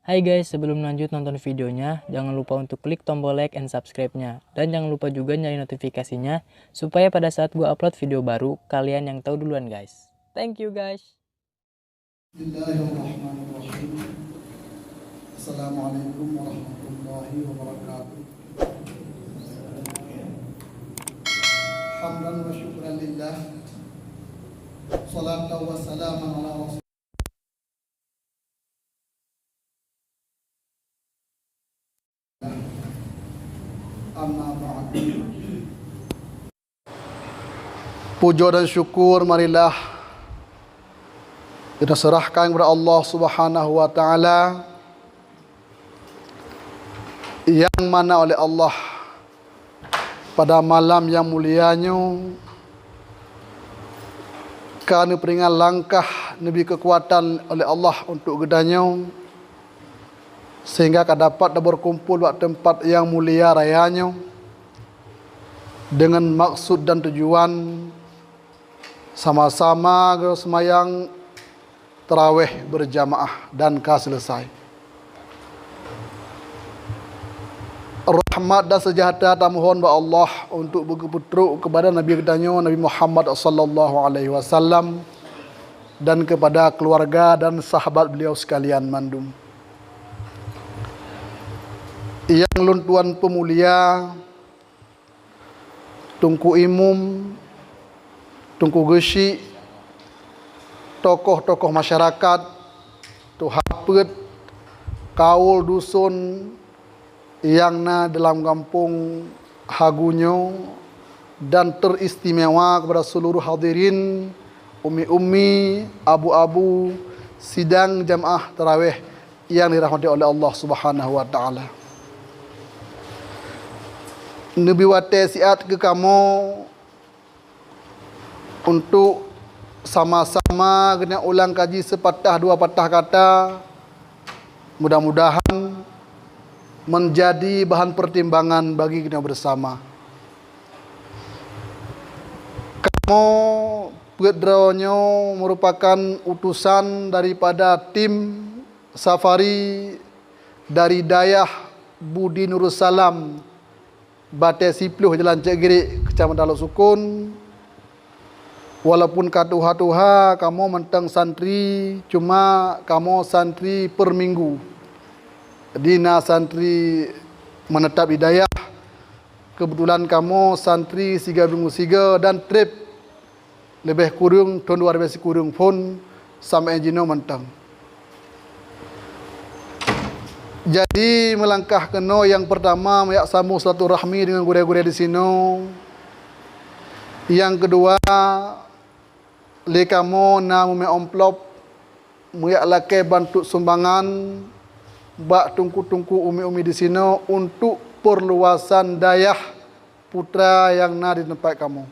Hai guys, sebelum lanjut nonton videonya, jangan lupa untuk klik tombol like and subscribe-nya. Dan jangan lupa juga nyalain notifikasinya, supaya pada saat gue upload video baru, kalian yang tahu duluan guys. Thank you guys. Bismillahirrahmanirrahim. Assalamualaikum warahmatullahi wabarakatuh. Hamdan wa syukran lillah. Salatu wa salaman ala rasul. Amma ba'du. Puja dan syukur marilah kita serahkan kepada Allah Subhanahu wa taala yang mana oleh Allah pada malam yang mulianya kerana peringat langkah Nabi kekuatan oleh Allah untuk gedanya sehingga dapat berkumpul di tempat yang mulia rayanya dengan maksud dan tujuan sama-sama semayang tarawih berjamaah dan selesai. Rahmat dan sejahtera tak mohon kepada Allah untuk berputra kepada Nabi kedanya Nabi Muhammad sallallahu alaihi wasallam dan kepada keluarga dan sahabat beliau sekalian mandum. Yang luntuan pemulia Tungku Imum, Tungku Geshi, tokoh-tokoh masyarakat, tuhapet, kaul dusun yang dalam kampung Hagunyo, dan teristimewa kepada seluruh hadirin, umi-umi, abu-abu, sidang jamaah tarawih yang dirahmati oleh Allah Subhanahu wa taala. Nabi wate siat ke kamu untuk sama-sama kena ulang kaji sepatah dua patah kata, mudah-mudahan menjadi bahan pertimbangan bagi kita bersama. Kamu pedronyo merupakan utusan daripada tim safari dari Dayah Budi Nurussalam Bate Sipluh Jalan Cek Girik Kecamatan Dalok Sukun. Walaupun katuha-tuha kamu mentang santri, cuma kamu santri per minggu. Dina santri menetap di Dayah. Kebetulan kamu santri siga minggu siga dan trip lebih kurang tahun 2000 kurang pun sampai jino mentang. Jadi melangkah kena yang pertama mayak sambung silaturahmi dengan gure-gure di sini. Yang kedua, le kamu na me amplop mayak lake bantu sumbangan bak tungku-tungku umi-umi di sini untuk perluasan Dayah putra yang di tempat kamu.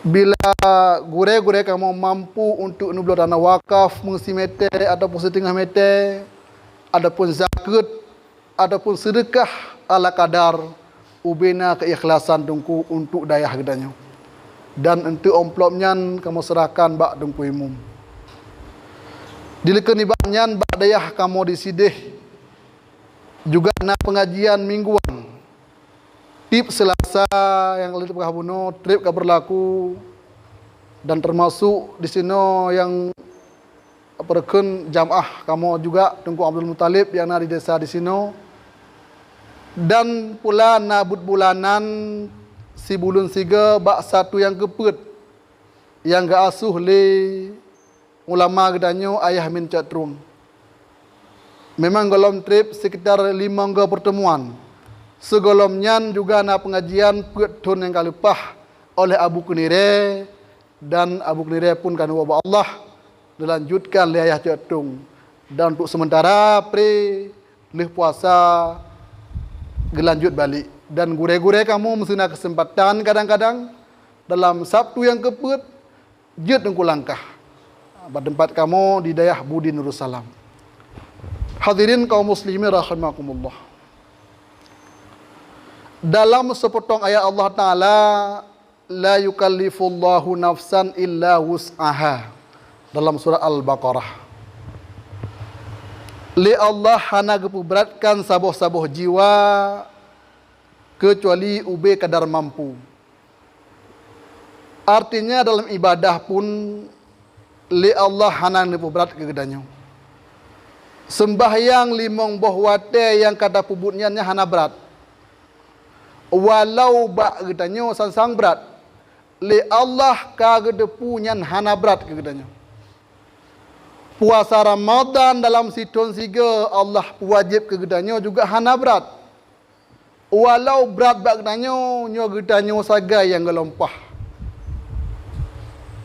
Bila gure-gure kamu mampu untuk nublo tanah wakaf mengisi mete ataupun setengah mete, adapun zakat, adapun sedekah ala kadar ubena keikhlasan tungku untuk Dayah gedanya. Dan untuk amplopnya kamu serahkan bak tungku imum. Dilekan ibaknya bak Dayah kamu disidih. Juga na pengajian mingguan. Tip Selasa yang lalu berhabuno, trip ke berlaku dan termasuk di sini yang perken jamaah kamu juga Tungku Abdul Muttalib yang di desa di sini, dan pula nabut bulanan si bulun siga bak satu yang keput yang ga asuh le ulama gedanyo ayah min catrum. Memang golom trip sekitar 5 pertemuan. Segolomnya juga na pengajian petun yang kalupah oleh Abu Kunire, dan Abu Kunire pun kan wabah Allah dilanjutkan oleh ayah Cetung. Dan untuk sementara leh puasa gelanjut balik. Dan gure-gure kamu mesti nak kesempatan kadang-kadang dalam Sabtu yang keput jut tengku langkah pada tempat kamu di Dayah Budi Nurussalam. Hadirin kaum muslimin rahimakumullah. Dalam sepotong ayat Allah Ta'ala, la yukallifullahu nafsan illa wus'aha, dalam surah Al-Baqarah. li Allah hana gepuberatkan saboh-saboh jiwa kecuali ube kadar mampu. Artinya dalam ibadah pun li Allah hana gepuberat kegedanyo. Sembahyang limong boh wate yang kada pubutnya hana berat. Walau bak gedanyo sansang berat. Li Allah kagedepunya hana berat kegedanyo. Puasa Ramadan dalam situn siga Allah wajib kegedanyo juga hana berat. Walau berat bak gedanyo nyo gedanyo saga yang gelompah.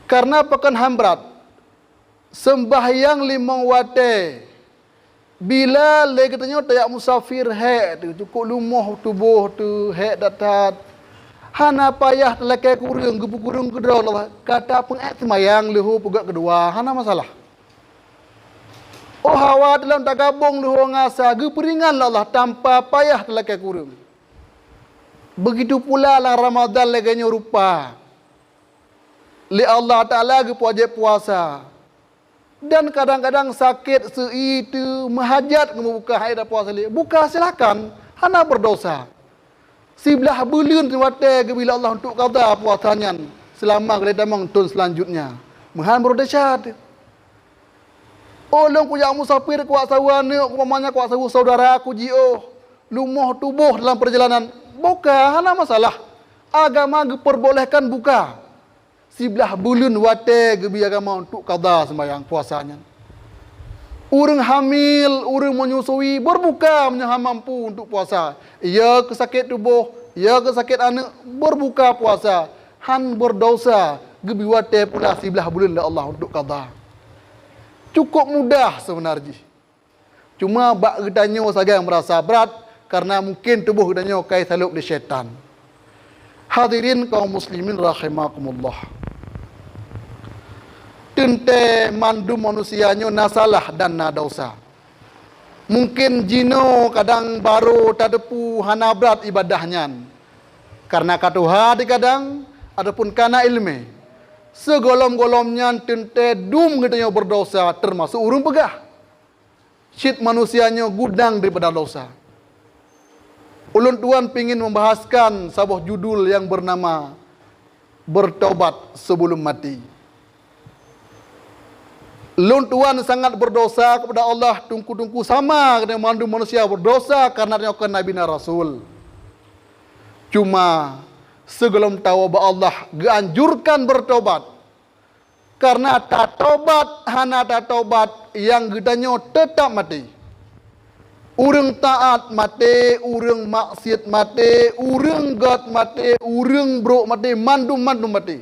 Karena pekan ham berat. Sembahyang limong wate. Bila le katanya tayak musafir hek tu cukup lumuh tubuh tu hek datat. Hana payah telakai kurung gepu kurung kedua Allah. Kata pengat semayang lehu pegak kedua hana masalah. Oh hawa dalam tak gabung lehu ngasa geperingan Allah tanpa payah telakai kurung. Begitu pula lah Ramadan leganya rupa. Li Allah Ta'ala gepu wajib puasa. Dan kadang-kadang sakit seitu mahajat membuka air puasa li. Buka silakan, hana berdosa. Sebelah bulan wate ke bila Allah untuk qada puasanya selama kelihatan mengtun selanjutnya. Mahan berdosa. Olong ku yang musafir kuat sawane, umpamanya kuat sawu saudara aku jio, lumuh tubuh dalam perjalanan. Buka, hana masalah. Agama diperbolehkan buka. Sebelah bulan wate gebi agama untuk qada sembahyang puasanya. Orang hamil, orang menyusui berbuka menyaha mampu untuk puasa. Ia kesakit tubuh, ia kesakit anak berbuka puasa. Han berdosa gebi wate pula sebelah bulan Allah untuk qada. Cukup mudah sebenarnya. Cuma bak gedanyo saja yang merasa berat karena mungkin tubuh gedanyo kai saluk di syaitan. Hadirin kaum muslimin rahimakumullah. Tente mandu manusianya nasalah dan nadosa. Mungkin jino kadang baru tadepu hana berat ibadahnya. Karena katuha di kadang adapun karena ilmu. Segolom-golomnya tente dum katanya berdosa termasuk urung pegah. Syit manusianya gudang daripada dosa. Ulun tuan pingin membahaskan sebuah judul yang bernama Bertobat Sebelum Mati. Ulun tuan sangat berdosa kepada Allah tungku-tungku sama dengan mandu manusia berdosa karena dia kan Nabi dan Rasul. Cuma sebelum tahu bahawa Allah ganjurkan bertobat. Karena tak tobat, hana tak tobat yang gedanyo tetap mati. Urang taat mati, urang maksiat mati, urang gat mati, urang bro mati, mandum mati.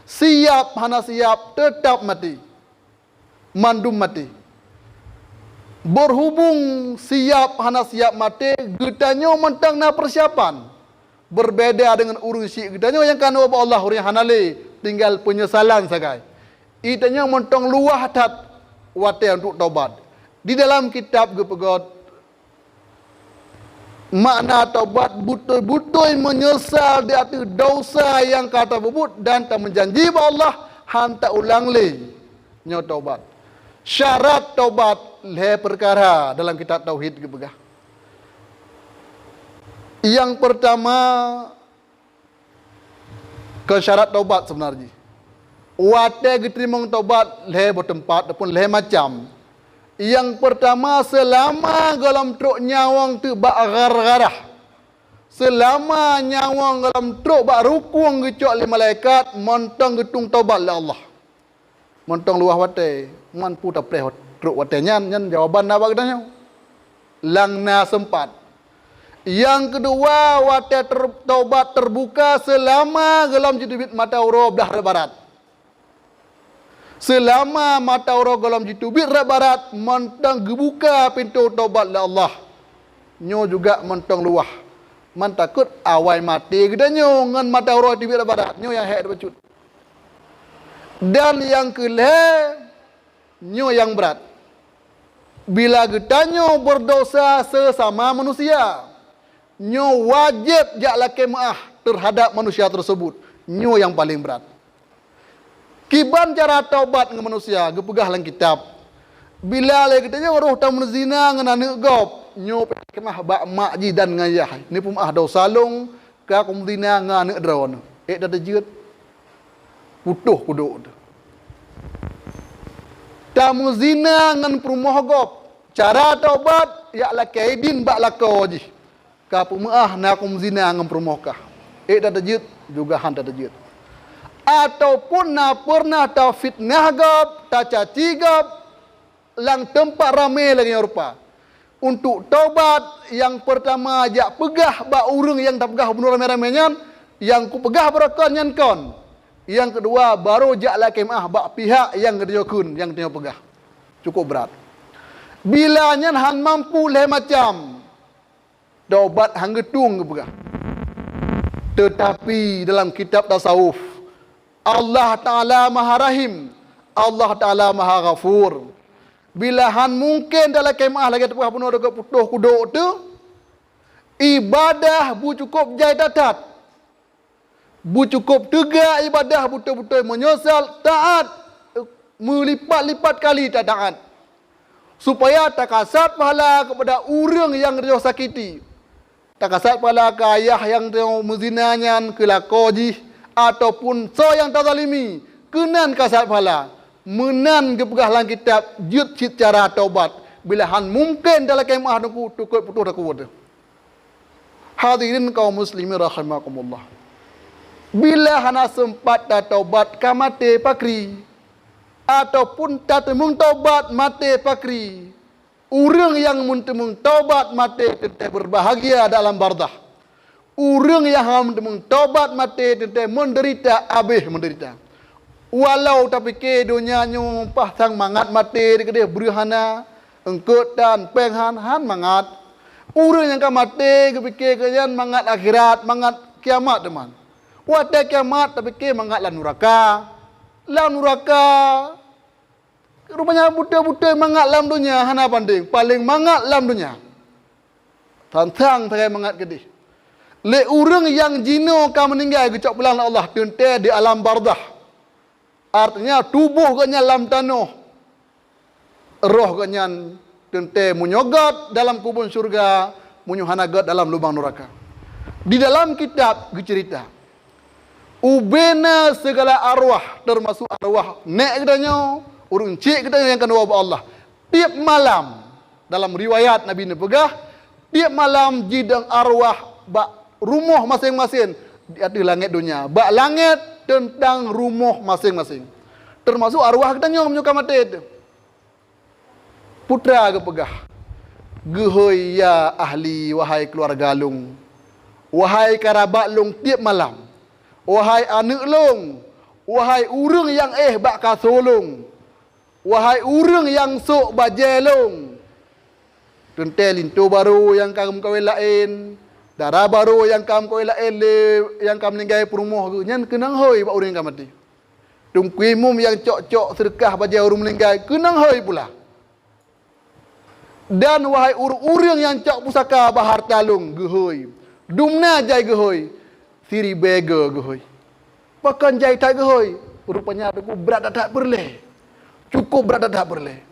Siap hana siap tetap mati. Mandum mati. Berhubung siap hana siap mati, gedanyo mentang na persiapan. Berbeda dengan urang syik gedanyo yang kanu Allah urang hanale tinggal penyesalan sagai. Itanya mentang luah tat wate untuk taubat. Di dalam kitab gepegot makna taubat betul-betul menyesal di atas dosa yang kata bebut dan tak menjanji bahawa Allah hantar ulang le nyo taubat. Syarat taubat le perkara dalam kitab tauhid gepegah. Yang pertama ke syarat taubat sebenarnya. Wate geterimong taubat le bertempat ataupun le macam. Yang pertama selama dalam truk nyawang tu bak gar-garah. Selama nyawang dalam truk bak rukung gecok le malaikat montong getung taubat le Allah. Montong luah wate, mampu tak preh truk wate nyan jawaban na bagdanya. Langna sempat. Yang kedua wate taubat terbuka selama dalam jidubit mata urub dah barat. Selama mata orang dalam jitubit barat mentang gebuka pintu taubat la Allah. Nyo juga mentang luah. Man takut awai mati gedanyo ngan mata orang jitubit barat. Nyo yang hek becut. Dan yang kelih nyo yang berat. Bila gedanyo berdosa sesama manusia, nyo wajib jak laki maaf terhadap manusia tersebut. Nyo yang paling berat. Kiban cara taubat dengan manusia, gepegah dalam kitab. Bila lagi katanya roh tamun zina dengan anak gop, nyo kemah bak mak ji dan ngayah. Ni pun ah dau salung ka kum zina dengan anak drone. Dah terjut. Putuh kuduk tu. Tamu zina dengan perumah gop. Cara taubat yaklah kaidin bak lako ji. Ka pemaah na kum zina dengan perumah kah. Dah terjut juga han terjut. Ataupun na pernah ta fitnah gop, ta caci gop, lang tempat ramai lagi rupa. Untuk taubat yang pertama jak pegah ba urang yang tak pegah bunuh ramai-ramainya, yang ku pegah berakan nyan kon. Yang kedua baru jak la kemah ba pihak yang kerjokun yang tengok pegah. Cukup berat. Bila nyan han mampu leh macam taubat hang getung ke pegah. Tetapi dalam kitab tasawuf Allah Ta'ala Maha Rahim, Allah Ta'ala Maha Ghafur. Bila han mungkin dalam kemah lagi tepah penuh dekat putuh kuduk tu, ibadah bu cukup jai tatat. Bu cukup tegak ibadah betul-betul menyesal taat melipat-lipat kali tak taat. Supaya tak kasat pahala kepada orang yang dia sakiti. Tak kasat pahala ke ayah yang dia mezinanya ke lakoji ataupun so yang tak zalimi. Kenan kasat pahala. Menan ke pegah lang kitab jut cara taubat bila han mungkin dalam kemah aku tukut putus aku tu. Hadirin kaum muslimin rahimakumullah. Bila hana sempat dah taubat ka mate pakri ataupun tak temung taubat mate pakri. Urang yang muntemung taubat mate tetap berbahagia dalam bardah. Urang yang muntemung taubat mate tetap menderita abih menderita. Walau tapi ke dunia nyu pasang mangat mati dekat dia berhana engkut dan penghan han mangat. Urang yang ka mati kepikir kalian mangat akhirat, mangat kiamat teman. Wate kiamat tapi ke mangat lan neraka. Lan neraka. Rupanya buta-buta mangat lam dunia hana panding, paling mangat lam dunia. Tantang pakai mangat kedih. Le urang yang jino ka meninggal gecok pulang Allah tente di alam bardah. Artinya tubuh kenya dalam tanah. Roh kenya tente munyogat dalam kubur surga, munyuhanagat dalam lubang neraka. Di dalam kitab cerita ubena segala arwah termasuk arwah nek katanya, urang cik katanya yang kedua Allah. Tiap malam dalam riwayat Nabi ni pegah, tiap malam jidang arwah bak rumah masing-masing di atas langit dunia. Bak langit tentang rumah masing-masing. Termasuk arwah kita nyom nyuka mati itu. Putra ke pegah. Gehoi ya ahli wahai keluarga lung. Wahai kerabat lung tiap malam. Wahai anak lung. Wahai urang yang bak kasolung. Wahai urang yang sok bajelung. Tentel lintu baru yang kamu kawin lain. Darah baru yang kamu kawin lain yang kamu meninggal perumah tu. Nyan kenang hoi bak urang yang mati. Tungkui mum yang cok-cok sedekah bagi orang meninggal kenang hoi pula. Dan wahai urang yang cok pusaka bahar talung gehoi. Dumna jai gehoi. Siri bega gehoi. Bahkan jai tak gehoi. Rupanya aku berat tak berleh. Cukup berat tak berleh.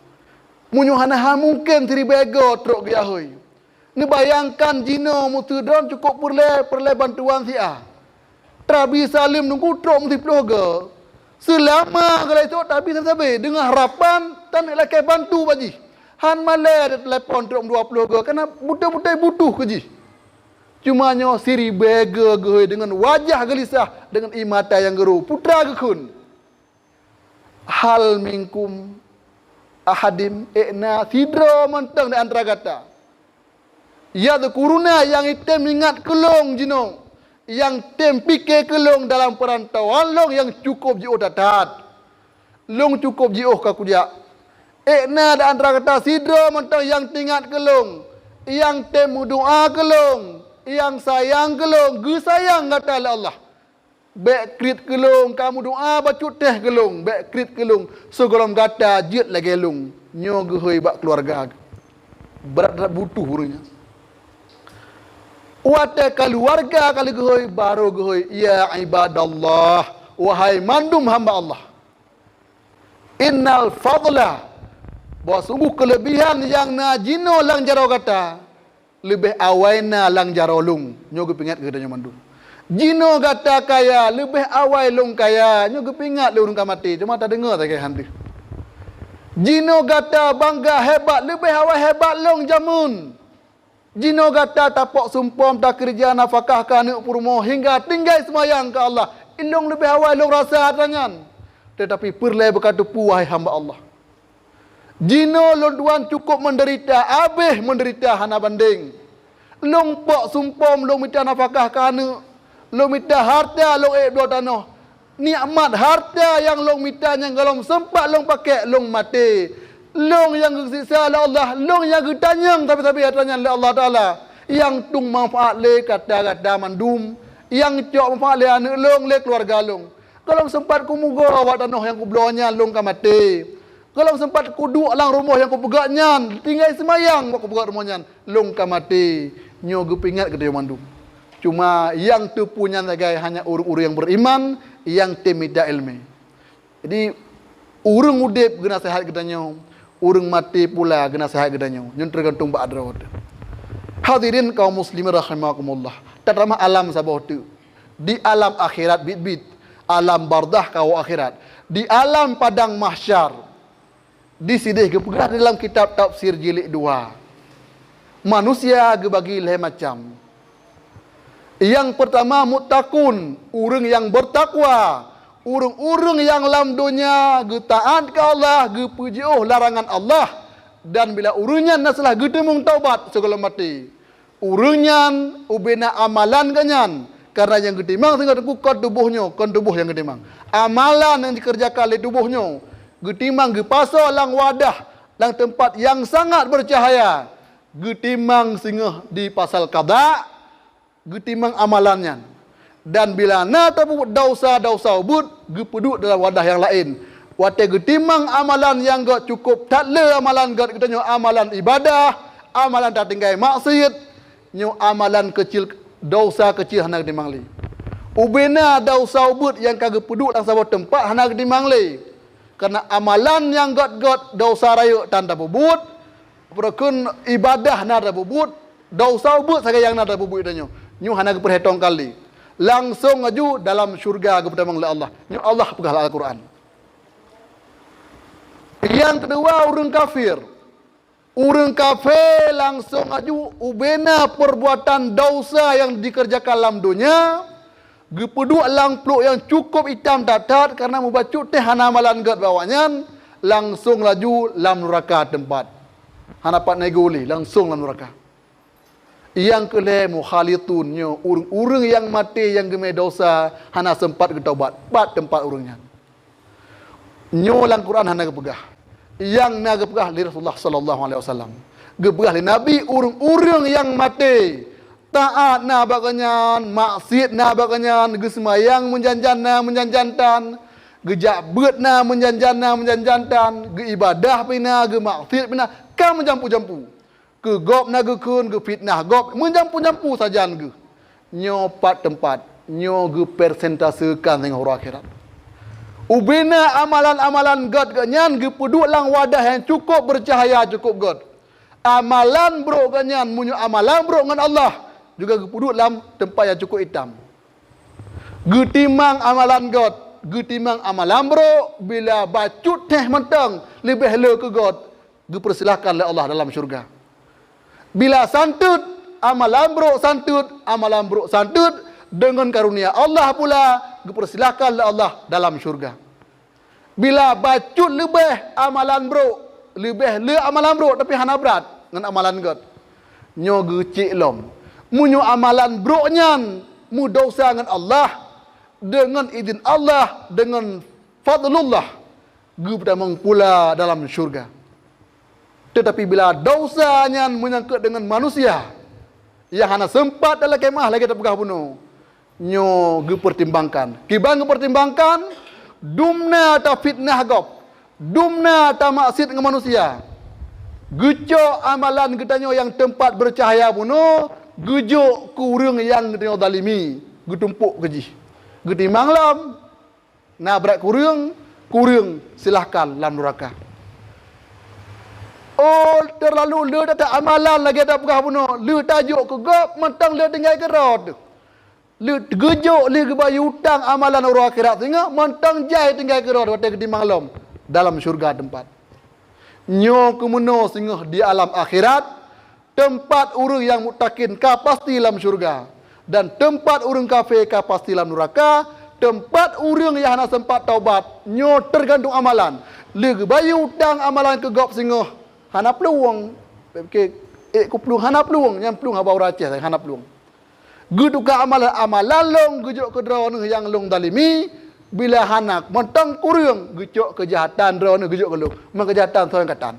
Munyuhanaha mungkin siri bega truk gehoi. Ni bayangkan jino mutudon cukup perle bantuan si A. Trabi salim nunggu truk mesti peloga. Selama kalau itu tak habis sampai dengan harapan tak nak lakai bantu baji. Han malai ada telefon truk 20 ke kerana buta-buta butuh ke ji. Cuma nyo siri bega gehoi dengan wajah gelisah dengan imata yang geru. Putra gekun. Hal minkum ahadim ikna sidra mentang di antara kata. Ya kuruna yang item ingat kelong jinong. Yang tempike kelong dalam perantauan long yang cukup jiuh datat. Long cukup jiuh kakujak. Ekna da antara kata sidra mentang yang tingat kelong. Yang temu doa kelong. Yang sayang kelong. Ge sayang kata Allah. Bek krit kelong. Kamu doa bacut teh kelong. Bek krit kelong. Segolong kata jit lagi kelong. Nyo gehoi bak keluarga. Berat butuh urangnya. Wate keluarga kali gehoi baru gehoi ya ibadallah wahai mandum hamba Allah innal fadla Bahawa sungguh kelebihan yang na jino lang jaro kata lebih awai na lang jaro lung. Nyo gepingat ke danyo mandum. Jino kata kaya lebih awai lung kaya. Nyo gepingat le urang kamati. Cuma tak dengar tak kaya hantu. Jino kata bangga hebat lebih awai hebat long jamun. Jino kata tapok sumpom tak kerja nafkah kanak purmo hingga tinggal semayang ke Allah. Ilong lebih awal long rasa tangan. Tetapi perlai berkata puai hamba Allah. Jino long tuan cukup menderita, habis menderita hana banding. Long pok sumpom long minta nafkah kanak, long minta harta long dua tanah. Nikmat harta yang long minta yang kalau sempat long pakai long mati. Long yang siksa oleh Allah, long yang ditanyang tapi tanya oleh Allah Taala. Yang tung manfaat le kata-kata mandum, yang cok manfaat le anak long le keluarga long. Kalau sempat ku mugo awak tanah yang ku blonya long ka mati. Kalau sempat ku duk lang rumah yang ku pegaknya, tinggal semayang ku pegat rumahnya, long ka mati. Nyo gepingat ke mandum. Cuma yang tu punya nagai hanya urang-urang yang beriman, yang temida ilmu. Jadi urang udip gena sehat kedanyo. Urang mati pula kena sehat gedanyo. Nyun tergantung ba adrawat. Hadirin kaum muslimin rahimakumullah. Terutama alam sabah tu. Di alam akhirat bit-bit. Alam bardah kau akhirat. Di alam padang mahsyar. Di sidih gepegah dalam kitab tafsir jilid 2. Manusia gebagi leh macam. Yang pertama muttaqun, urang yang bertakwa. Urang-urang yang dalam dunia getaat ke Allah, gepujuh larangan Allah. Dan bila urangnya nasalah getemung taubat segala mati. Urangnya ubena amalan kanyan. Karena yang getimang tinggal kon tubuhnya, kon tubuh yang getimang. Amalan yang dikerjakan oleh tubuhnya. Getimang gepasal lang wadah, lang tempat yang sangat bercahaya. Getimang singgah di pasal qada, getimang amalannya. Dan bila na tabu dosa-dosa ubud, gepeduk dalam wadah yang lain. Wate getimang amalan yang gak cukup, tak le amalan gak kita nyo amalan ibadah, amalan tak tinggal maksiat, nyo amalan kecil, dosa kecil hana getimang li. Ubena dosa ubud yang kagak peduk dalam sebuah tempat hana getimang li. Karena amalan yang got dosa raya tanda bubut, perkun ibadah nada bubut, dosa ubud saja yang nada bubut itu nyo hana perhitung kali. Langsung aju dalam syurga kepada oleh Allah. Nyo Allah pegah Al-Quran. Yang kedua orang kafir. Orang kafir langsung aju ubena perbuatan dosa yang dikerjakan dalam dunia. Gepeduk lang peluk yang cukup hitam tatat karena membacut teh hana amalan gat bawanya, langsung laju lam neraka tempat. Hana pat negoli langsung lam neraka. Yang kelih mukhalitunnya urang-urang yang mati yang gemai dosa hana sempat ketaubat pat tempat urangnya. Nyo lang Quran hana gepegah. Yang na gepegah li Rasulullah sallallahu alaihi wasallam. Gepegah li Nabi urang-urang yang mati taat na bakanyan, maksiat na bakanyan, gesemayang menjantan, gejabet na menjantan, geibadah pina, gemaksiat pina, ka menjampu-jampu. Ke gop na gekun, ge fitnah gop, menjampu-jampu sajan ge. Nyo pat tempat, nyo ge persentasekan dengan orang akhirat. Ubina amalan-amalan God ganyan ge peduk lang wadah yang cukup bercahaya cukup God. Amalan bro ganyan, munyo amalan bro dengan Allah. Juga gepuduk dalam tempat yang cukup hitam. Getimang amalan God, getimang amalan bro, bila bacut teh mentang, lebih le ke God, gepersilahkan oleh Allah dalam syurga. Bila santut, amalan bro santut, dengan karunia Allah pula, gepersilahkan oleh Allah dalam syurga. Bila bacut lebih amalan bro, lebih le amalan bro, tapi hana berat dengan amalan God. Nyo gecik lom. Munyo amalan broknyan, mu dosa dengan Allah, dengan izin Allah, dengan fadlullah, gupdamang pula dalam syurga. Tetapi bila dosanya menyangkut dengan manusia, yang hana sempat dalam kemah lagi tak pegah bunuh, nyo gepertimbangkan. Kibang gepertimbangkan, dumna ta fitnah gop, dumna ta maksiat dengan manusia. Gecok amalan getanyo yang tempat bercahaya bunuh, gejuk kurang yang getanya zalimi, getumpuk keji. Getimang lam, nabrak kurang silahkan lam neraka. Oh, terlalu le tak amalan lagi tak pernah bunuh. Le tajuk ke gop, mentang le tinggal ke rod. Le gejuk le ke bayu hutang amalan orang akhirat sehingga mentang jai tinggal ke rod waktu di malam dalam syurga tempat. Nyo ke meno sehingga di alam akhirat tempat orang yang mutakin ka pasti dalam syurga dan tempat orang kafir ka pasti dalam neraka. Tempat orang yang nak sempat taubat nyo tergantung amalan. Le ke bayu hutang amalan ke gop sehingga hana peluang. Ku peluang hana peluang yang peluang abau racah hana peluang. Gitu ka amalan long gejuk ke drone yang long dalimi bila hanak mentang kurang gejuk kejahatan drone gejuk ke long kejahatan soal katan.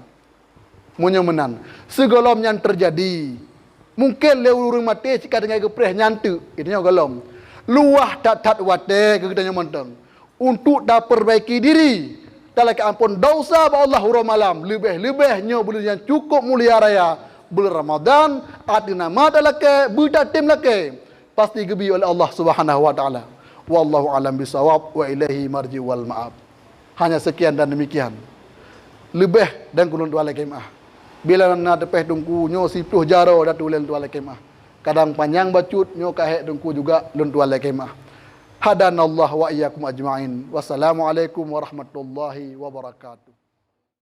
Munyo menan. Segolom yang terjadi. Mungkin le urang mati jika dengan gepreh nyantu. Itunya golom. Luah tak wate ke kita mentang. Untuk dah perbaiki diri. Dalam ampun dosa ba Allah hurau malam. Lebih-lebihnya bulan yang cukup mulia raya. Bulan Ramadan. Atina mata lake. Buta tim lake. Pasti gebi oleh Allah subhanahu wa ta'ala. Wallahu alam bisawab. Wa ilahi marji wal ma'ab. Hanya sekian dan demikian. Lebih dan kulun tuan kemah. Bila nak tepeh dungku nyo 10 jaro dah tulen tuan kemah. Kadang panjang bacut nyo kahek dungku juga lun tuan kemah. Hadanallah wa iyyakum ajma'in. Wassalamualaikum warahmatullahi wabarakatuh.